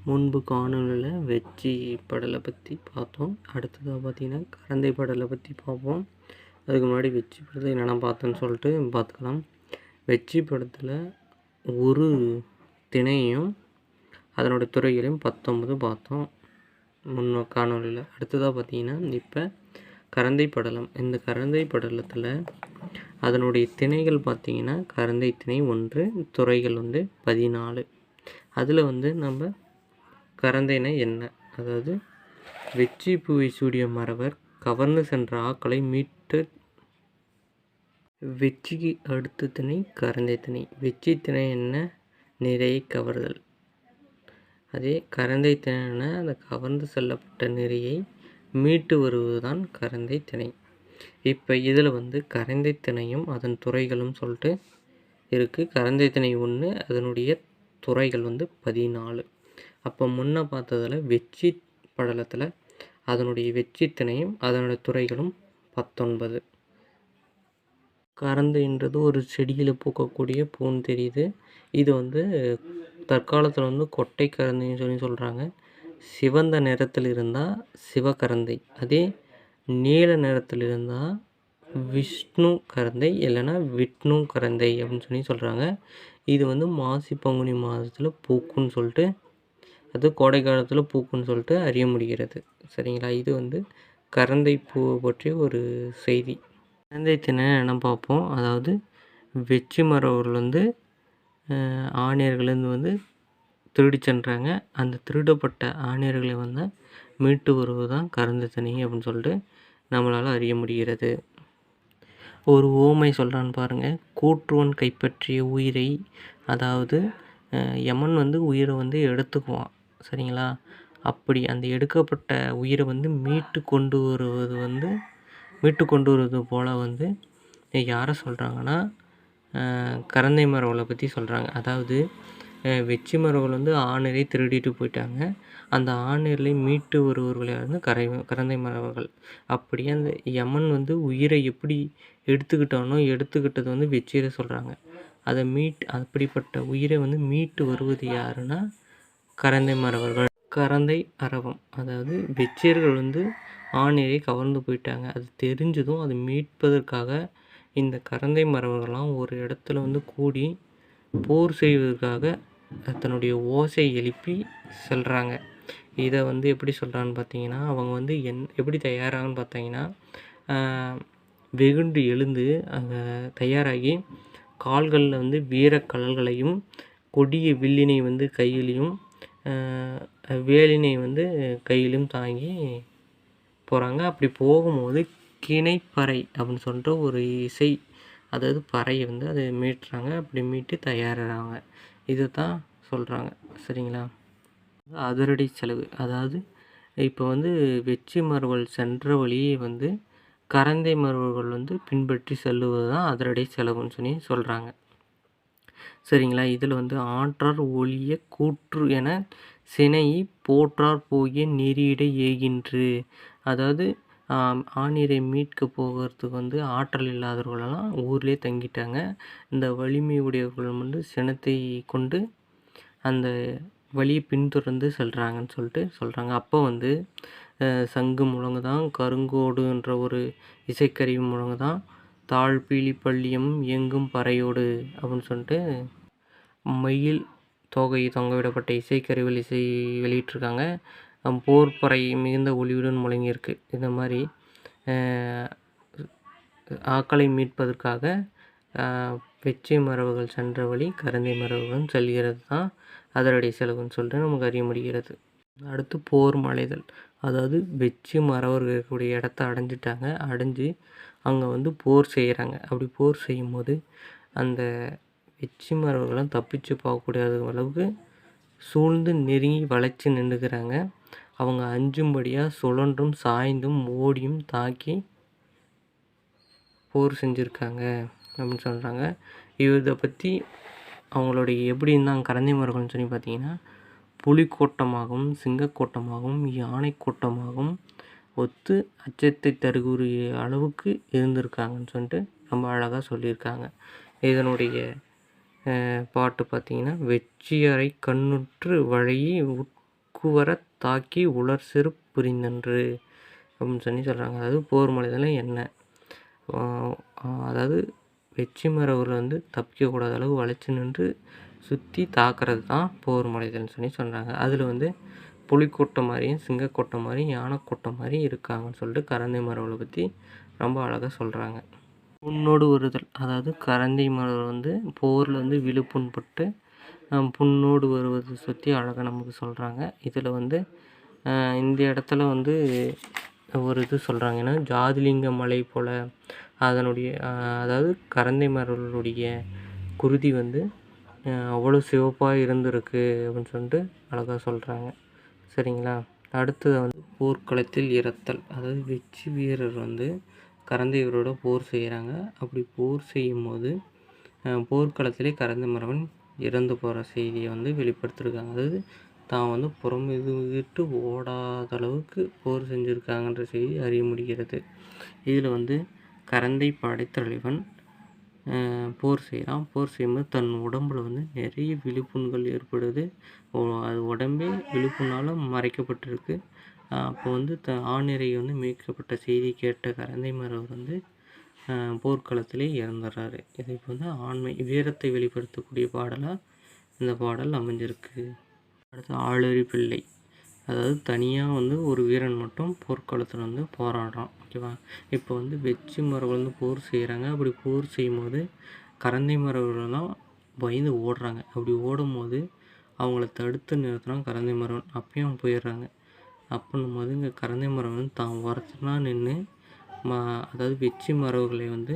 முன்பு காணொளியில் வெற்றி படலை பற்றி பார்த்தோம். அடுத்ததாக பார்த்திங்கன்னா கரந்தை படலை பற்றி பார்ப்போம். அதுக்கு முன்னாடி வெற்றி படத்தை என்னென்ன பார்த்தோன்னு சொல்லிட்டு பார்த்துக்கலாம். வெற்றி படத்தில் ஒரு திணையும் அதனுடைய துறைகளையும் 19 பார்த்தோம் முன்ன காணொளியில். அடுத்ததாக பார்த்திங்கன்னா இப்போ கரந்தை படலம். இந்த கரந்தை படலத்தில் அதனுடைய திணைகள் பார்த்திங்கன்னா கரந்தை திணை 1, துறைகள் 14. அதில் நம்ம கரந்தைனா என்ன, அதாவது வெற்றி பூவை சூடிய மறவர் கவர்ந்து சென்ற ஆக்களை மீட்டு. வெற்றிக்கு அடுத்த திணை கரந்தை திணை. வெற்றி திணை என்ன, நிறையை கவர்தல். அதே கரந்தை திணைனா அந்த கவர்ந்து செல்லப்பட்ட நிறையை மீட்டு வருவது தான் கரந்தை திணை. இப்போ இதில் கரந்தை திணையும் அதன் துறைகளும் சொல்லிட்டு இருக்குது. கரந்தை திணை 1 அதனுடைய துறைகள் 14. அப்போ முன்ன பார்த்ததில் வெற்றி படலத்தில் அதனுடைய வெற்றி திணையும் அதனுடைய துறைகளும் 19. கரந்தைன்றது ஒரு செடியில் பூக்கக்கூடிய பூன்னு தெரியுது. இது தற்காலத்தில் கொட்டை கரந்தைன்னு சொல்லி சொல்கிறாங்க. சிவந்த நிறத்தில் இருந்தால் சிவகரந்தை, அதே நீல நிறத்தில் இருந்தால் விஷ்ணு கரந்தை இல்லைன்னா விஷ்ணு கரந்தை அப்படின்னு சொல்லி சொல்கிறாங்க. இது மாசி பங்குனி மாதத்தில் பூக்குன்னு சொல்லிட்டு, அது கோடை காலத்தில் பூக்குன்னு சொல்லிட்டு அறிய முடிகிறது. சரிங்களா? இது கரந்தை பூவை பற்றிய ஒரு செய்தி. கரந்தை திணை என்ன பார்ப்போம். அதாவது வெற்றி மறவர்கள் ஆணையர்களேருந்து திருடி சென்றாங்க. அந்த திருடப்பட்ட ஆணையர்களை மீட்டு வருவது தான் கரந்தை திணை அப்படின்னு சொல்லிட்டு நம்மளால் அறிய முடிகிறது. ஒரு ஓமை சொல்கிறான்னு பாருங்கள். கூற்றுவன் கைப்பற்றிய உயிரை, அதாவது யமன் உயிரை எடுத்துக்குவான். சரிங்களா? அப்படி அந்த எடுக்கப்பட்ட உயிரை மீட்டு கொண்டு வருவது போல் யாரை சொல்கிறாங்கன்னா கரந்தை மறவர்களை பற்றி சொல்கிறாங்க. அதாவது வெற்றி மறவர்கள் ஆணையரை திருடிட்டு போயிட்டாங்க. அந்த ஆணையர்களை மீட்டு வருவர்கள் கரந்தை மறவர்கள். அப்படியே அந்த யமன் உயிரை எப்படி எடுத்துக்கிட்டது வெற்றியை சொல்கிறாங்க. அதை அப்படிப்பட்ட உயிரை மீட்டு வருவது யாருன்னா கரந்தை மறவர்கள். கரந்தை அரவம், அதாவது வெற்றியர்கள் ஆணையரை கவர்ந்து போயிட்டாங்க. அது தெரிஞ்சதும் அதை மீட்பதற்காக இந்த கரந்தை மறவர்கள்லாம் ஒரு இடத்துல கூடி போர் செய்வதற்காக தன்னுடைய ஓசை எழுப்பி செல்கிறாங்க. இதை எப்படி சொல்கிறான்னு பார்த்தீங்கன்னா, அவங்க எப்படி தயாராகன்னு பார்த்தீங்கன்னா, வெகுண்டு எழுந்து அங்கே தயாராகி கால்களில் வீரக்கழல்களையும் கொடிய வில்லினை கையிலையும் வேலினை கையிலும் தாங்கி போகிறாங்க. அப்படி போகும்போது கிணைப்பறை அப்படின்னு சொல்லிட்டு ஒரு இசை, அதாவது பறையை அதை மீட்டுறாங்க. அப்படி மீட்டு தயாராகிறாங்க. இது தான் சொல்கிறாங்க. சரிங்களா? அதிரடி செலவு, அதாவது இப்போ வெற்றி மறவர்கள் சென்ற வழியை கரந்தை மறவர்கள் பின்பற்றி செல்லுவது தான் அதிரடி செலவுன்னு சொல்லி சொல்கிறாங்க. சரிங்களா? இதில் ஆற்றார் ஒழிய கூற்று என சினையை போற்றார் போகிய நெறியிட ஏகின்று. அதாவது ஆணையரை மீட்க போகிறதுக்கு ஆற்றல் இல்லாதவர்களெல்லாம் ஊர்லேயே தங்கிட்டாங்க. இந்த வலிமை உடையவர்கள் சினத்தை கொண்டு அந்த வழியை பின்தொடர்ந்து செல்கிறாங்கன்னு சொல்லிட்டு சொல்கிறாங்க. அப்போ சங்கு முழங்குதான், கருங்கோடுன்ற ஒரு இசைக்கருவி முழங்குதான், தாழ்பீலி பள்ளியம் எங்கும் பறையோடு அப்படின்னு சொல்லிட்டு மயில் தோகை தொங்கவிடப்பட்ட இசைக்கருவிகள் இசை வெளியிட்டிருக்காங்க. போர்ப்பறை மிகுந்த ஒளியுடன் முழங்கியிருக்கு. இந்த மாதிரி ஆக்களை மீட்பதற்காக வெற்றி மறவர்கள் சென்ற வழி கரந்தை மறவர்களும் செல்கிறது தான் அதிரடி செலவுன்னு சொல்லிட்டு நமக்கு அறிய முடிகிறது. அடுத்து போர் மலைதல், அதாவது வெற்றி மறவர்கள் இருக்கக்கூடிய இடத்த அடைஞ்சிட்டாங்க. அடைஞ்சு அங்கே போர் செய்கிறாங்க. அப்படி போர் செய்யும்போது அந்த வெற்றி மறவர்கள்லாம் தப்பிச்சு போகக்கூடிய அளவுக்கு சூழ்ந்து நெருங்கி வளைச்சி நின்றுக்கிறாங்க. அவங்க அஞ்சும்படியாக சுழன்றும் சாய்ந்தும் ஓடியும் தாக்கி போர் செஞ்சுருக்காங்க அப்படின்னு சொல்கிறாங்க. இதை பற்றி அவங்களுடைய எப்படி இருந்தாங்க கரந்தை மறவர்கள்னு சொல்லி பார்த்தீங்கன்னா, புலிக்கூட்டமாகவும் சிங்கக்கூட்டமாகவும் யானை கூட்டமாகவும் ஒத்து அச்சத்தை தருகூறிய அளவுக்கு இருந்திருக்காங்கன்னு சொல்லிட்டு ரொம்ப அழகாக சொல்லியிருக்காங்க. இதனுடைய பாட்டு பார்த்தீங்கன்னா, "வெற்றியறை கண்ணுற்று வளையி உட்குவரத் தாக்கி உலர்சிறு புரிந்தன்று" அப்படின்னு சொல்கிறாங்க. அதாவது போர் மலைதல் என்ன, அதாவது வெற்றி மரவில் வந்து தப்பிக்கக்கூடாத அளவு வளைச்சி நின்று சுற்றி தாக்குறது தான் போர் மலைதல்னு சொல்கிறாங்க. அதில் வந்து புலிக்கொட்டை மாதிரியும் சிங்கக்கொட்டை மாதிரியும் யானைக்கொட்டை மாதிரியும் இருக்காங்கன்னு சொல்லிட்டு கரந்தை மரவலை பற்றி ரொம்ப அழகாக சொல்கிறாங்க. புண்ணோடு வருதல், அதாவது கரந்தை மரவல் வந்து போரில் வந்து விழுப்புண்பட்டு புண்ணோடு வருவது சுற்றி அழகாக நமக்கு சொல்கிறாங்க. இதில் வந்து இந்த இடத்துல வந்து ஒரு இது சொல்கிறாங்க, ஏன்னா ஜாதிலிங்க மலை போல் அதனுடைய அதாவது கரந்தை மரவலுடைய குருதி வந்து அவ்வளோ சிவப்பாக இருந்திருக்கு அப்படின்னு சொல்லிட்டு அழகாக சொல்கிறாங்க. சரிங்களா? அடுத்தது வந்து போர்க்களத்தில் இறத்தல், அதாவது வெற்றி வீரர் வந்து கரந்தை வீரரோட போர் செய்கிறாங்க. அப்படி போர் செய்யும் போது போர்க்களத்திலே கரந்தை மரவன் இறந்து போகிற செய்தியை வந்து வெளிப்படுத்திருக்காங்க. அதாவது தான் வந்து புறம் விட்டு ஓடாத அளவுக்கு போர் செஞ்சுருக்காங்கன்ற செய்தி அறிய முடிகிறது. இதில் வந்து கரந்தை படைத்தலைவன் போர் செய்கிறான். போர் செய்யும்போது தன் உடம்பில் வந்து நிறைய விழிப்புண்கள் ஏற்படுது. அது உடம்பே விழிப்புண்ணால் மறைக்கப்பட்டிருக்கு. அப்போ வந்து ஆணிரை வந்து மீட்கப்பட்ட செய்தி கேட்ட கரந்தை மரவர் வந்து போர்க்களத்திலே இறந்துடுறாரு. இது இப்போ வந்து ஆண்மை வீரத்தை வெளிப்படுத்தக்கூடிய பாடலாக இந்த பாடல் அமைஞ்சிருக்கு. அடுத்து ஆளறி பிள்ளை, அதாவது தனியாக வந்து ஒரு வீரன் மட்டும் போர்க்களத்தில் வந்து போராடுறான். ஓகேவா? இப்போ வந்து வெற்றி மரவர்கள் வந்து போர் செய்கிறாங்க. அப்படி போர் செய்யும்போது கரந்தை மரவர்கள்லாம் பயந்து ஓடுறாங்க. அப்படி ஓடும்போது அவங்கள தடுத்து நிறுத்தினா கரந்தை மரவன், அப்பயும் போயிடுறாங்க. அப்படின்னும் போது இங்கே கரந்தை மரவன் தான் ஒருத்தனா நின்று அதாவது வெற்றி மரவர்களை வந்து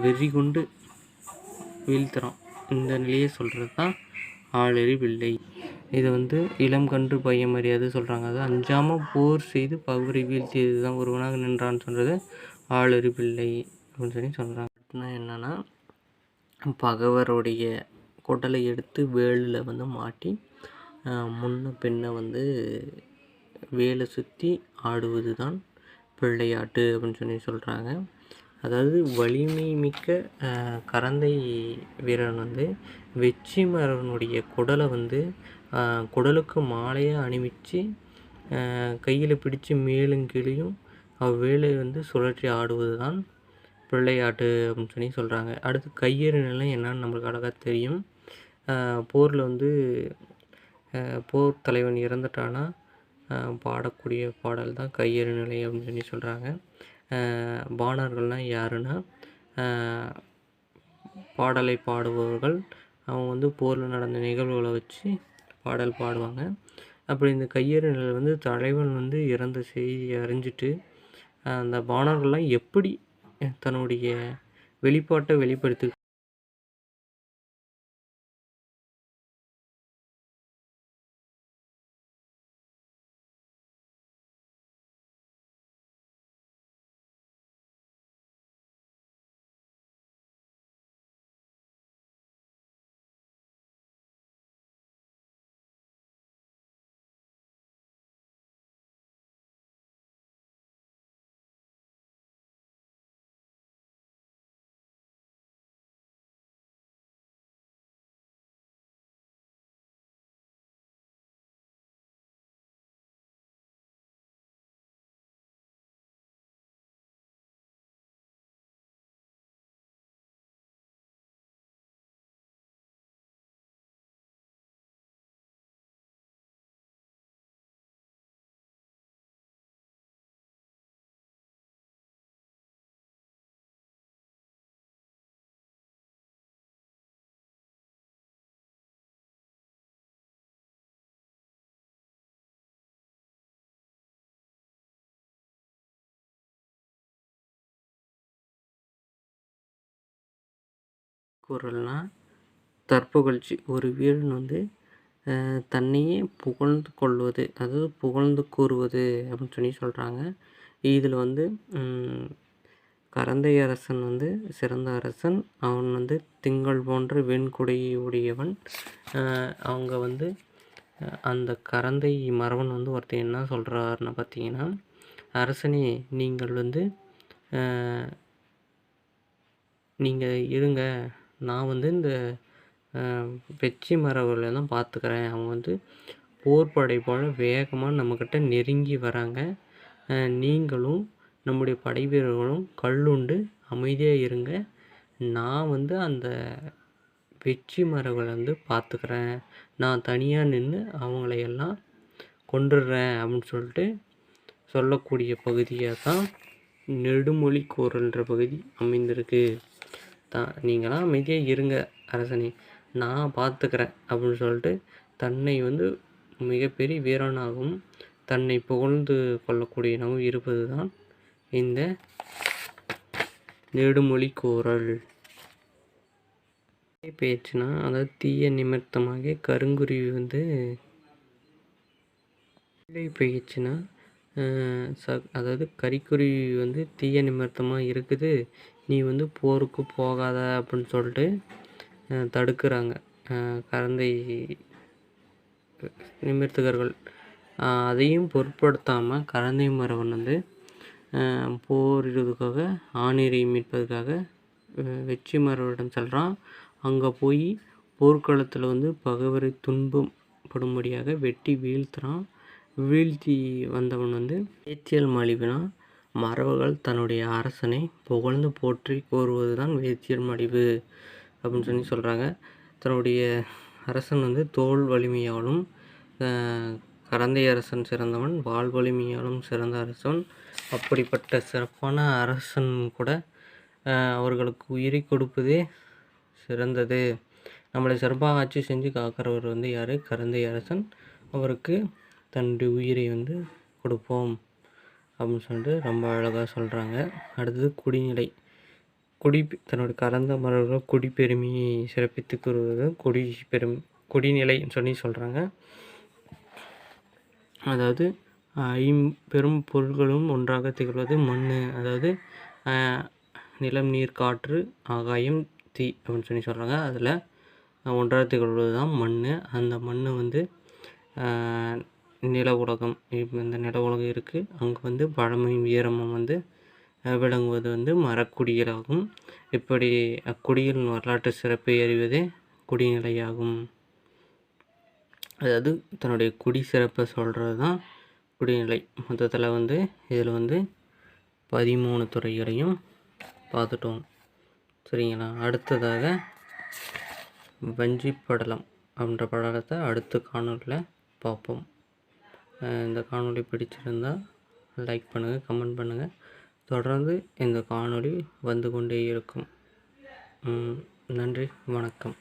வெறி கொண்டு வீழ்த்துறான். இந்த நிலையை சொல்கிறது தான் ஆளறி பிள்ளை. இது வந்து இளம் கன்று பையன் மரியாதை சொல்கிறாங்க. அது அஞ்சாமல் போர் செய்து பகுவரை வீழ்த்தியது தான் ஒருவனாக நின்றான்னு சொல்கிறது ஆளறி பிள்ளை அப்படின்னு சொல்கிறாங்க. என்னென்னா, பகவருடைய குடலை எடுத்து வேலில் வந்து மாட்டி முன்ன பின்ன வந்து வேலை சுற்றி ஆடுவது தான் பிள்ளையாட்டு அப்படின்னு சொல்கிறாங்க. அதாவது வலிமை மிக்க கரந்தை வீரன் வந்து வெற்றி மரவனுடைய குடலை வந்து குடலுக்கு மாலையாக அணிவிச்சு கையில் பிடிச்சி மேலும் கீழையும் அவ்வேலை வந்து சுழற்றி ஆடுவது தான் பிள்ளையாட்டு அப்படின்னு சொல்கிறாங்க. அடுத்து கையெறி நிலை என்னன்னு நம்மளுக்கு அழகாக தெரியும். போரில் வந்து போர் தலைவன் இறந்துட்டானா பாடக்கூடிய பாடல் தான் கையெறி நிலை அப்படின்னு சொல்கிறாங்க. பாணர்கள்னால் யாருன்னா பாடலை பாடுபவர்கள். அவங்க வந்து போரில் நடந்த நிகழ்வுகளை வச்சு பாடல் பாடுவாங்க. அப்படி இந்த கையெறி நிலை வந்து தலைவன் வந்து இறந்த செய்தியை அறிஞ்சிட்டு அந்த பாணர்கள்லாம் எப்படி தன்னுடைய வெளிப்பாட்டை வெளிப்படுத்தி குரல்னால் தற்புகழ்ச்சி. ஒரு வீரன் வந்து தன்னையே புகழ்ந்து கொள்வது, அதாவது புகழ்ந்து கூறுவது அப்படின்னு சொல்கிறாங்க. இதில் வந்து கரந்தை அரசன் வந்து சிறந்த அரசன். அவன் வந்து திங்கள் போன்ற வெண்குடையை உடையவன். அவங்க வந்து அந்த கரந்தை மறவன் வந்து ஒருத்தன் என்ன சொல்கிறாருன்னு பார்த்தீங்கன்னா, அரசனே நீங்கள் வந்து நீங்கள் இருங்க, நான் வந்து இந்த வெற்றி மரபுகளை தான் பார்த்துக்கிறேன். அவங்க வந்து போர்ப்படை போல் வேகமாக நம்மக்கிட்ட நெருங்கி வராங்க. நீங்களும் நம்முடைய படை வீரர்களும் கல்லுண்டு அமைதியாக இருங்க. நான் வந்து அந்த வெற்றி மரபுகளை வந்து பார்த்துக்கிறேன். நான் தனியாக நின்று அவங்களையெல்லாம் கொன்றுடுறேன் அப்படின்னு சொல்லிட்டு சொல்லக்கூடிய பகுதியாக தான் நெடுமொழி கூறல்ன்ற பகுதி அமைந்திருக்கு. நீங்களாம் அமைதியாக இருங்க அரசனே, நான் பார்த்துக்கிறேன் அப்படின்னு சொல்லிட்டு தன்னை வந்து மிகப்பெரிய வீரனாகவும் தன்னை புகழ்ந்து கொள்ளக்கூடியனவும் இருப்பது தான் இந்த நெடுமொழி கூறல். பேச்சுனா அதாவது தீய நிமித்தமாக கருங்குருவி வந்து பேச்சுனா அதாவது கரிக்குருவி வந்து தீய நிமித்தமாக இருக்குது, நீ வந்து போருக்கு போகாத அப்படின்னு சொல்லிட்டு தடுக்கிறாங்க கரந்தை நிமிர்த்தகர்கள். அதையும் பொருட்படுத்தாமல் கரந்தை மரவன் வந்து போரிடுவதற்காக ஆணிரை மீட்பதற்காக வெற்றி மரவனிடம் செல்கிறான். அங்கே போய் போர்க்களத்தில் வந்து பகைவரை துன்பப்படும்படியாக வெட்டி வீழ்த்துறான். வீழ்த்தி வந்தவன் வந்து வேத்தியல் மலிவுனா மறவர்கள் தன்னுடைய அரசனை புகழ்ந்து போற்றி கோருவது தான் வேத்தியல் மலிவு அப்படின்னு சொல்லி சொல்கிறாங்க. தன்னுடைய அரசன் வந்து தோல் வலிமையாலும் கரந்தை அரசன் சிறந்தவன், வாள் வலிமையாலும் சிறந்த அரசன். அப்படிப்பட்ட சிறப்பான அரசன் கூட அவர்களுக்கு உயிரை கொடுப்பதே சிறந்தது. நம்மளை சிறப்பாக ஆட்சி செஞ்சு காக்கிறவர் வந்து யார்? கரந்தை அரசன். அவருக்கு தன்னுடைய உயிரை வந்து கொடுப்போம் அப்படின்னு சொல்லிட்டு ரொம்ப அழகாக சொல்கிறாங்க. அடுத்தது குடிநிலை. தன்னுடைய கரந்த மரபுகள் குடிப்பெருமையை சிறப்பித்து கூறுவது குடிநிலைன்னு சொல்லி சொல்கிறாங்க. அதாவது ஐம்பெரும் பொருள்களும் ஒன்றாக திகழ்வது மண். அதாவது நிலம், நீர், காற்று, ஆகாயம், தீ அப்படின்னு சொல்லி சொல்கிறாங்க. அதில் ஒன்றாக திகழ்வது தான் மண். அந்த மண் வந்து நில உலகம். இப்போ இந்த நில உலகம் இருக்குது. அங்கே வந்து பழமையும் வீரமும் வந்து விளங்குவது வந்து மரக்குடிகளாகும். இப்படி அக்குடிகளின் வரலாற்று சிறப்பை அறிவதே குடிநிலையாகும். அதாவது தன்னுடைய குடி சிறப்பை சொல்கிறது தான் குடிநிலை. மொத்தத்தில் வந்து இதில் வந்து 13 துறைகளையும் பார்த்துட்டோம். சரிங்களா? அடுத்ததாக வஞ்சி படலம் அப்படின்ற படலத்தை அடுத்த காணொலியில் பார்ப்போம். இந்த காணொலி பிடிச்சிருந்தால் லைக் பண்ணுங்கள், கமெண்ட் பண்ணுங்கள். தொடர்ந்து இந்த காணொலி வந்து கொண்டே இருக்கும். நன்றி, வணக்கம்.